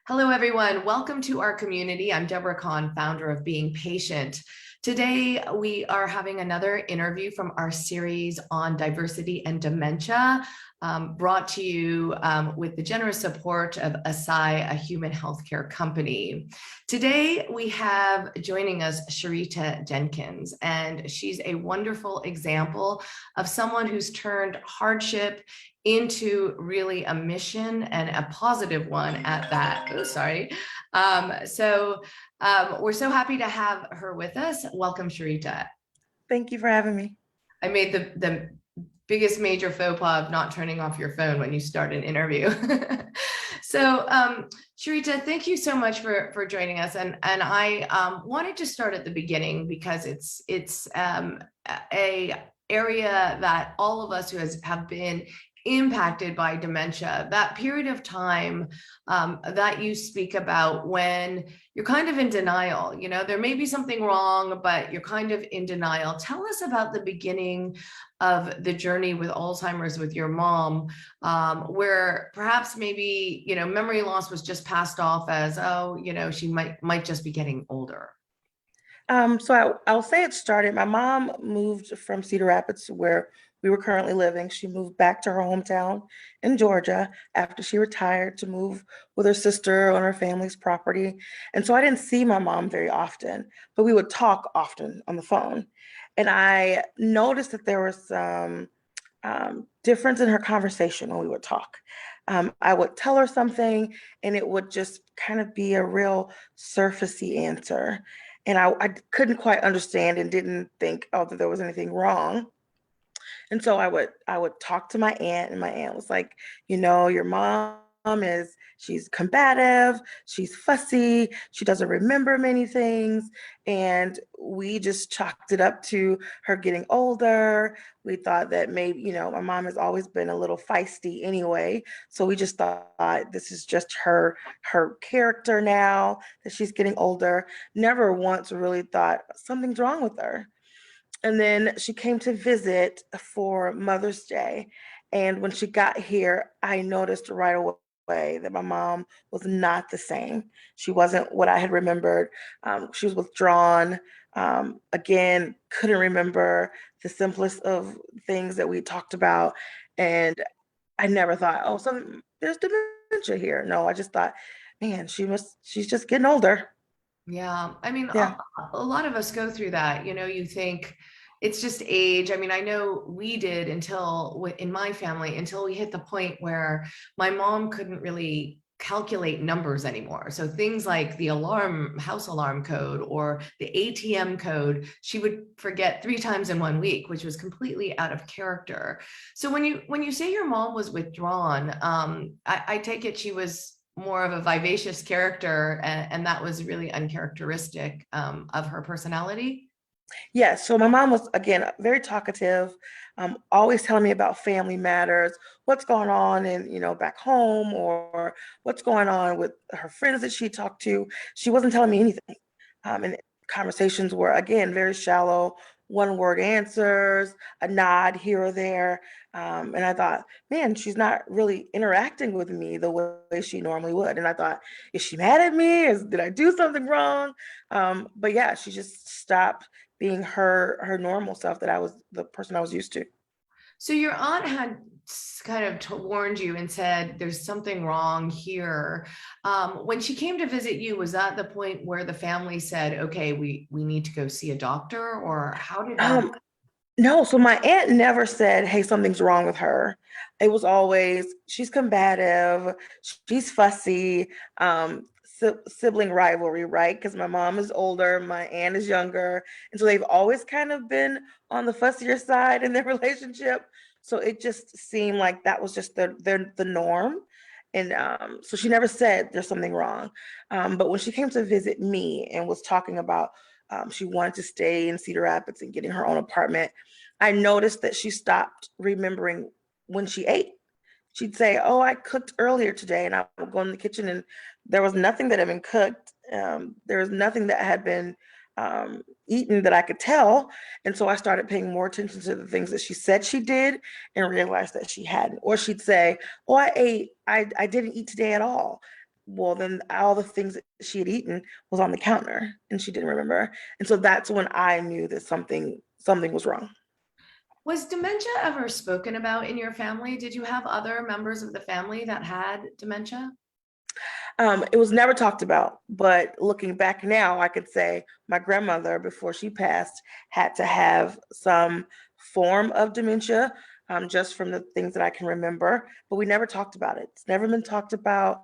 Hello, everyone. Welcome to our community. I'm Deborah Kahn, founder of Being Patient. Today, we are having another interview from our series on diversity and dementia, brought to you with the generous support of Eisai, a human healthcare company. Today, we have joining us Sherita Jenkins, and she's a wonderful example of someone who's turned hardship into really a mission, and a positive one at that. Oh, sorry. We're so happy to have her with us. Welcome, Sherita. Thank you for having me. I made the biggest major faux pas of not turning off your phone when you start an interview. Sherita, thank you so much for joining us. And I wanted to start at the beginning because it's a area that all of us who have been impacted by dementia, that period of time that you speak about when you're kind of in denial. You know, there may be something wrong, but you're kind of in denial. Tell us about the beginning of the journey with Alzheimer's with your mom, where perhaps maybe, you know, memory loss was just passed off as, oh, you know, she might just be getting older. I'll say it started. My mom moved from Cedar Rapids, where we were currently living. She moved back to her hometown in Georgia after she retired to move with her sister on her family's property. And so I didn't see my mom very often, but we would talk often on the phone. And I noticed that there was some difference in her conversation when we would talk. I would tell her something and it would just kind of be a real surfacey answer. And I couldn't quite understand and didn't think, oh, that there was anything wrong. And so I would talk to my aunt, and my aunt was like, you know, your mom she's combative, she's fussy, she doesn't remember many things. And we just chalked it up to her getting older. We thought that maybe, you know, my mom has always been a little feisty anyway. So we just thought this is just her character now that she's getting older. Never once really thought something's wrong with her. And then she came to visit for Mother's Day. And when she got here, I noticed right away that my mom was not the same. She wasn't what I had remembered. She was withdrawn. Again, couldn't remember the simplest of things that we talked about. And I never thought, oh, there's dementia here. No, I just thought, man, she's just getting older. Yeah, I mean, Yeah. a lot of us go through that. You know, you think it's just age. I mean, I know we did in my family, until we hit the point where my mom couldn't really calculate numbers anymore. So things like the house alarm code or the ATM code, she would forget 3 times in 1 week, which was completely out of character. So when you say your mom was withdrawn, I take it she was more of a vivacious character, and that was really uncharacteristic of her personality. Yeah, so my mom was, again, very talkative, always telling me about family matters, what's going on in, you know, back home, or what's going on with her friends that she talked to. She wasn't telling me anything. And conversations were, again, very shallow, one word answers, a nod here or there. And I thought, man, she's not really interacting with me the way she normally would. And I thought, is she mad at me? Did I do something wrong? But yeah, she just stopped being her normal self, that I was the person I was used to. So your aunt had kind of warned you and said, there's something wrong here. When she came to visit you, was that the point where the family said, okay, we need to go see a doctor, or how did that? No, so my aunt never said, hey, something's wrong with her. It was always, she's combative, she's fussy, sibling rivalry, right? Because my mom is older, my aunt is younger. And so they've always kind of been on the fussier side in their relationship. So it just seemed like that was just the norm. And so she never said there's something wrong. But when she came to visit me and was talking about she wanted to stay in Cedar Rapids and getting her own apartment, I noticed that she stopped remembering when she ate. She'd say, oh, I cooked earlier today. And I would go in the kitchen and there was nothing that had been cooked. There was nothing that had been eaten that I could tell. And so I started paying more attention to the things that she said she did and realized that she hadn't. Or she'd say, oh, I didn't eat today at all. well, then all the things that she had eaten was on the counter and she didn't remember. And so that's when I knew that something was wrong. Was dementia ever spoken about in your family? Did you have other members of the family that had dementia? It was never talked about, but looking back now, I could say my grandmother, before she passed, had to have some form of dementia, just from the things that I can remember, but we never talked about it. It's never been talked about.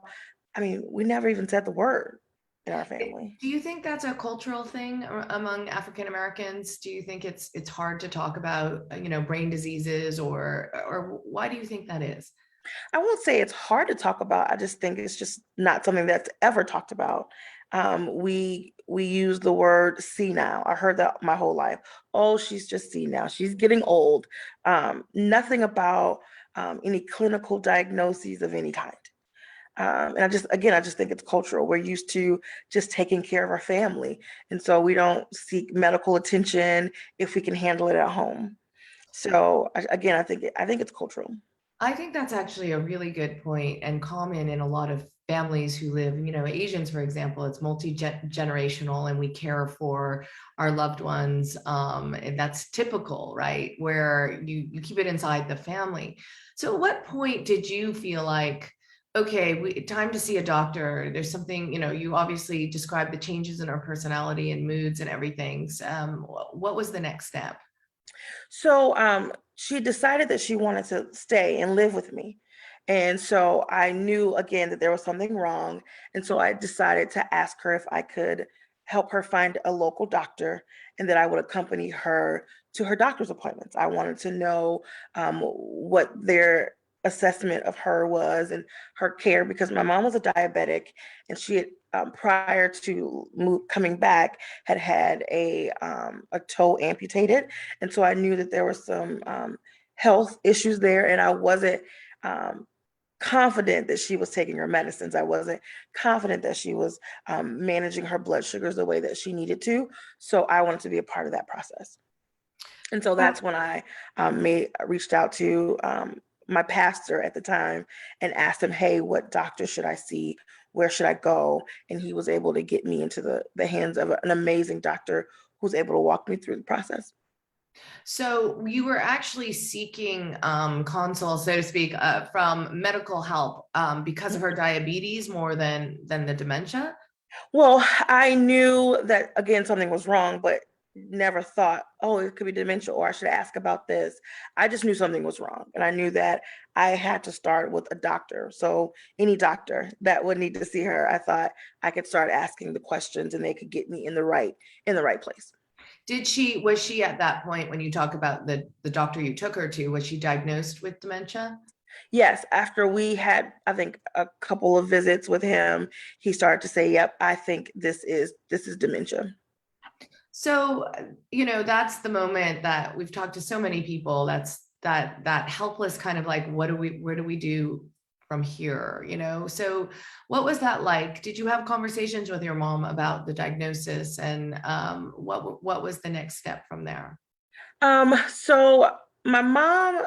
I mean, we never even said the word in our family. Do you think that's a cultural thing among African Americans? Do you think it's hard to talk about, brain diseases, or why do you think that is? I won't say it's hard to talk about. I just think it's just not something that's ever talked about. We use the word senile. I heard that my whole life. Oh, she's just senile. She's getting old. Nothing about any clinical diagnoses of any kind. And I just think it's cultural. We're used to just taking care of our family, and so we don't seek medical attention if we can handle it at home. So again, I think it's cultural. I think that's actually a really good point and common in a lot of families who live, Asians, for example, it's multi-generational and we care for our loved ones. And that's typical, right? Where you keep it inside the family. So at what point did you feel like, okay, time to see a doctor? There's something, you obviously described the changes in our personality and moods and everything. So, what was the next step? So she decided that she wanted to stay and live with me. And so I knew again that there was something wrong. And so I decided to ask her if I could help her find a local doctor and that I would accompany her to her doctor's appointments. I wanted to know what their assessment of her was and her care because my mom was a diabetic and she had prior to coming back had had a toe amputated, and so I knew that there were some health issues there, and I wasn't confident that she was taking her medicines. I wasn't confident that she was managing her blood sugars the way that she needed to. So I wanted to be a part of that process. And so that's when I reached out to my pastor at the time and asked him, hey, what doctor should I see? Where should I go? And he was able to get me into the hands of an amazing doctor who's able to walk me through the process. So you were actually seeking consult, so to speak, from medical help because of her diabetes more than the dementia. Well, I knew that again something was wrong, but never thought, oh, it could be dementia or I should ask about this. I just knew something was wrong. And I knew that I had to start with a doctor. So any doctor that would need to see her, I thought I could start asking the questions and they could get me in the right place. Was she at that point when you talk about the doctor you took her to, was she diagnosed with dementia? Yes, after we had, I think, a couple of visits with him, he started to say, "Yep, I think this is dementia." So, that's the moment that we've talked to so many people. That's that helpless kind of like, where do we do from here? So what was that like? Did you have conversations with your mom about the diagnosis and what was the next step from there? So my mom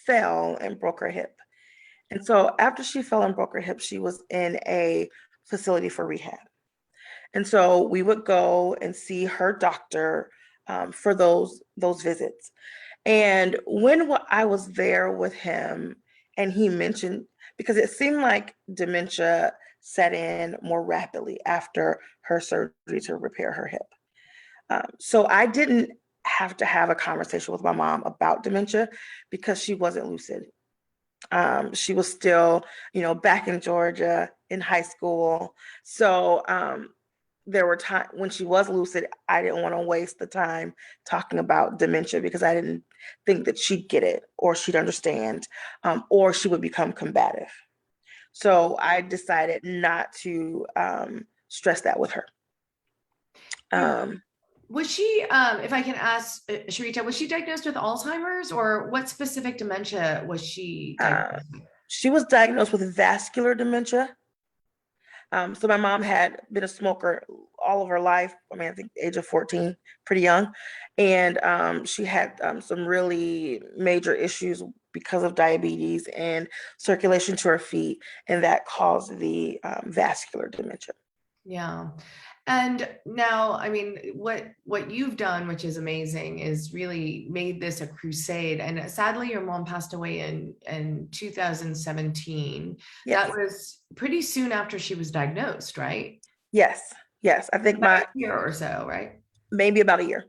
fell and broke her hip. And so after she fell and broke her hip, she was in a facility for rehab. And so we would go and see her doctor for those visits. And when I was there with him, and he mentioned because it seemed like dementia set in more rapidly after her surgery to repair her hip. So I didn't have to have a conversation with my mom about dementia because she wasn't lucid. She was still, back in Georgia in high school. So there were times when she was lucid, I didn't want to waste the time talking about dementia because I didn't think that she'd get it or she'd understand or she would become combative. So I decided not to stress that with her. Was she, if I can ask, Sherita, was she diagnosed with Alzheimer's or what specific dementia was she diagnosed with? She was diagnosed with vascular dementia. So my mom had been a smoker all of her life. I mean, I think the age of 14, pretty young. And she had some really major issues because of diabetes and circulation to her feet, and that caused the vascular dementia. Yeah. And now, I mean, what you've done, which is amazing, is really made this a crusade. And sadly, your mom passed away in 2017. Yes, That was pretty soon after she was diagnosed, right? yes, yes. I think About a year or so, right? maybe about a year.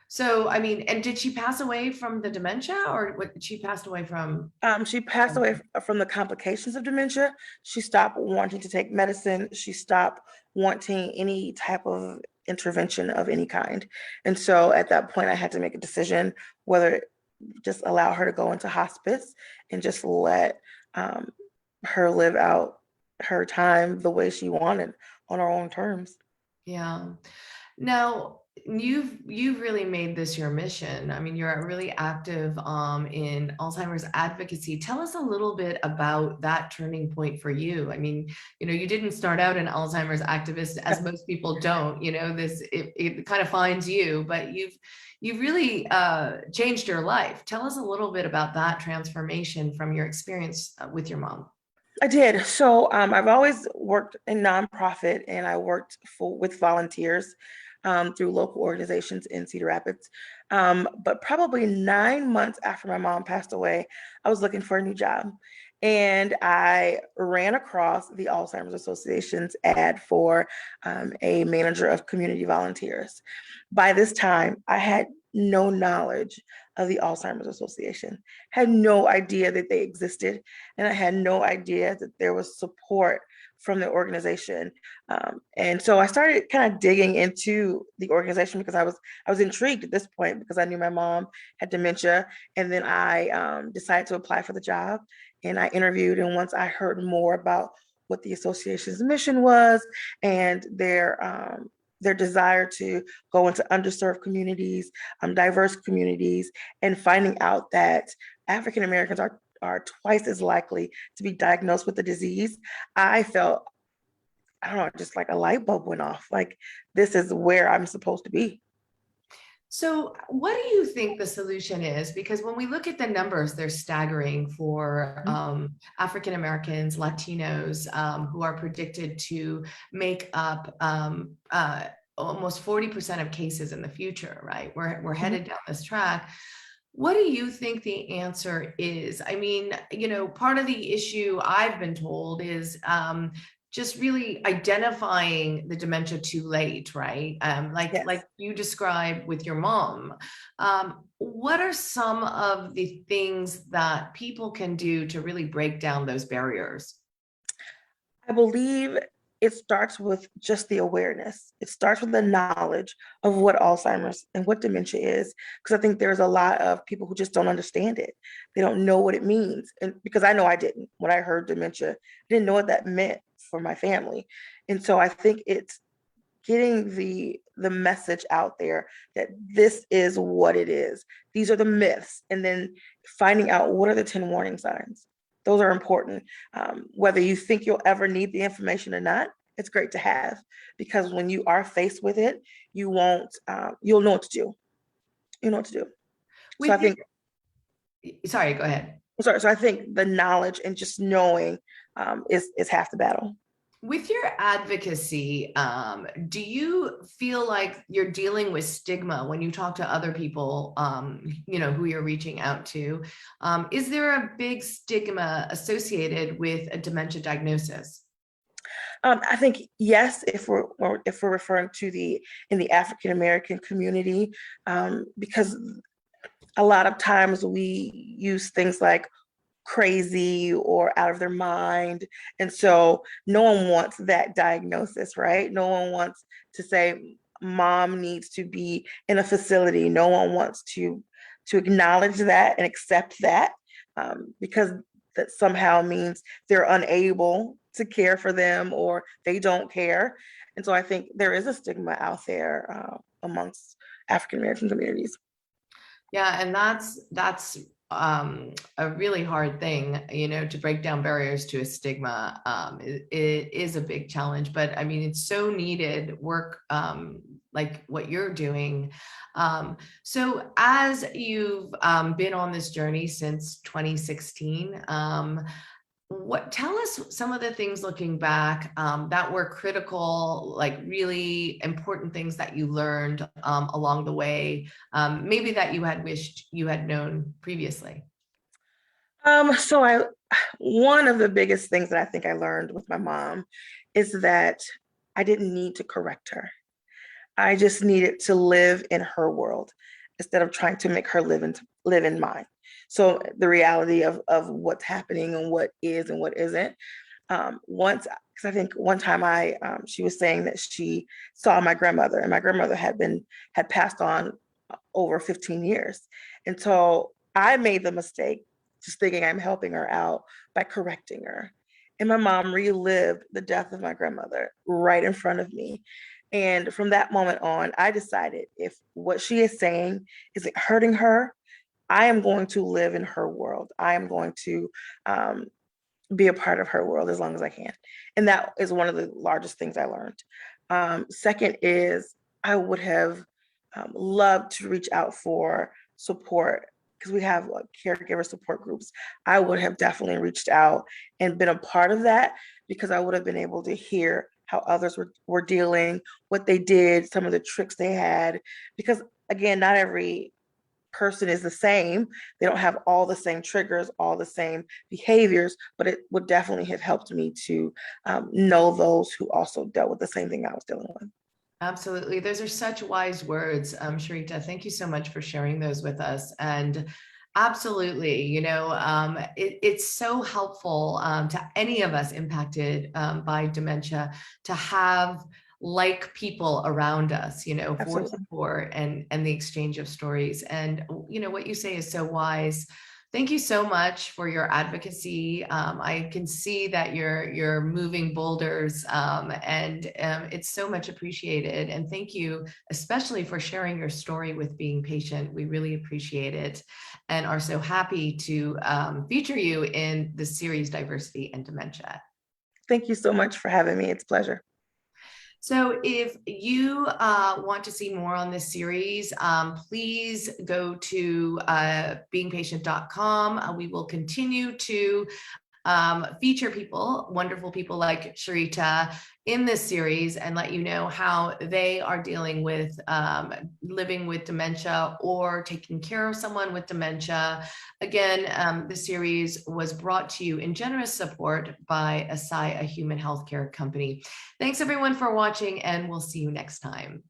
So, I mean, and did she pass away from the dementia, or what she passed away from? She passed away from the complications of dementia. She stopped wanting to take medicine. She stopped wanting any type of intervention of any kind. And so at that point, I had to make a decision whether just allow her to go into hospice and just let her live out her time the way she wanted on her own terms. Yeah. Now, you've really made this your mission. I mean, you're really active in Alzheimer's advocacy. Tell us a little bit about that turning point for you. I mean, you didn't start out an Alzheimer's activist, as most people don't. It kind of finds you, but you've really changed your life. Tell us a little bit about that transformation from your experience with your mom. I did. So I've always worked in nonprofit, and I worked with volunteers through local organizations in Cedar Rapids. But probably 9 months after my mom passed away, I was looking for a new job. And I ran across the Alzheimer's Association's ad for a manager of community volunteers. By this time, I had no knowledge of the Alzheimer's Association, had no idea that they existed, and I had no idea that there was support from the organization. And so I started kind of digging into the organization because I was intrigued at this point because I knew my mom had dementia, and then I decided to apply for the job, and I interviewed. And once I heard more about what the association's mission was and their desire to go into underserved communities, diverse communities, and finding out that African Americans are twice as likely to be diagnosed with the disease, I felt, I don't know, just like a light bulb went off. Like, this is where I'm supposed to be. So, what do you think the solution is? Because when we look at the numbers, they're staggering for African Americans, Latinos, who are predicted to make up almost 40% of cases in the future, right? We're headed down this track. What do you think the answer is? I mean, part of the issue I've been told is just really identifying the dementia too late, right? Yes. Like you described with your mom. What are some of the things that people can do to really break down those barriers? I believe it starts with just the awareness. It starts with the knowledge of what Alzheimer's and what dementia is, because I think there's a lot of people who just don't understand it. They don't know what it means. And because I know I didn't. When I heard dementia, I didn't know what that meant for my family. And so I think it's getting the message out there that this is what it is. These are the myths, and then finding out what are the 10 warning signs. Those are important. Whether you think you'll ever need the information or not, it's great to have, because when you are faced with it, you won't, you'll know what to do. You know what to do. So I think, Sorry, go ahead. sorry. So I think the knowledge and just knowing is half the battle. With your advocacy, do you feel like you're dealing with stigma when you talk to other people, who you're reaching out to? Is there a big stigma associated with a dementia diagnosis? I think yes, if we're referring to in the African American community, because a lot of times we use things like crazy or out of their mind. And so no one wants that diagnosis, right? No one wants to say mom needs to be in a facility. No one wants to acknowledge that and accept that, because that somehow means they're unable to care for them or they don't care. And so I think there is a stigma out there amongst African American communities. Yeah, and that's a really hard thing, to break down barriers to a stigma. It is a big challenge, but I mean, it's so needed work like what you're doing. So as you've been on this journey since 2016, tell us some of the things looking back that were critical, like really important things that you learned along the way, maybe that you had wished you had known previously. So one of the biggest things that I think I learned with my mom is that I didn't need to correct her. I just needed to live in her world instead of trying to make her live in mine. So the reality of what's happening and what is and what isn't. Once, because I think one time she was saying that she saw my grandmother, and my grandmother had passed on over 15 years, and so I made the mistake just thinking I'm helping her out by correcting her. And my mom relived the death of my grandmother right in front of me. And from that moment on, I decided if what she is saying isn't hurting her, I am going to live in her world. I am going to be a part of her world as long as I can. And that is one of the largest things I learned. Second is I would have loved to reach out for support because we have like caregiver support groups. I would have definitely reached out and been a part of that because I would have been able to hear how others were dealing, what they did, some of the tricks they had. Because again, not every person is the same. They don't have all the same triggers, all the same behaviors, but it would definitely have helped me to know those who also dealt with the same thing I was dealing with. Absolutely. Those are such wise words, Sherita. Thank you so much for sharing those with us. And absolutely, it's so helpful to any of us impacted by dementia to have like people around us, for Absolutely. support and the exchange of stories. And, what you say is so wise. Thank you so much for your advocacy. I can see that you're moving boulders, and it's so much appreciated. And thank you, especially for sharing your story with Being Patient. We really appreciate it, and are so happy to feature you in the series Diversity and Dementia. Thank you so much for having me. It's a pleasure. So if you want to see more on this series, please go to beingpatient.com. We will continue to feature people, wonderful people like Sherita in this series, and let you know how they are dealing with living with dementia or taking care of someone with dementia. Again, the series was brought to you in generous support by Eisai, a human healthcare company. Thanks everyone for watching, and we'll see you next time.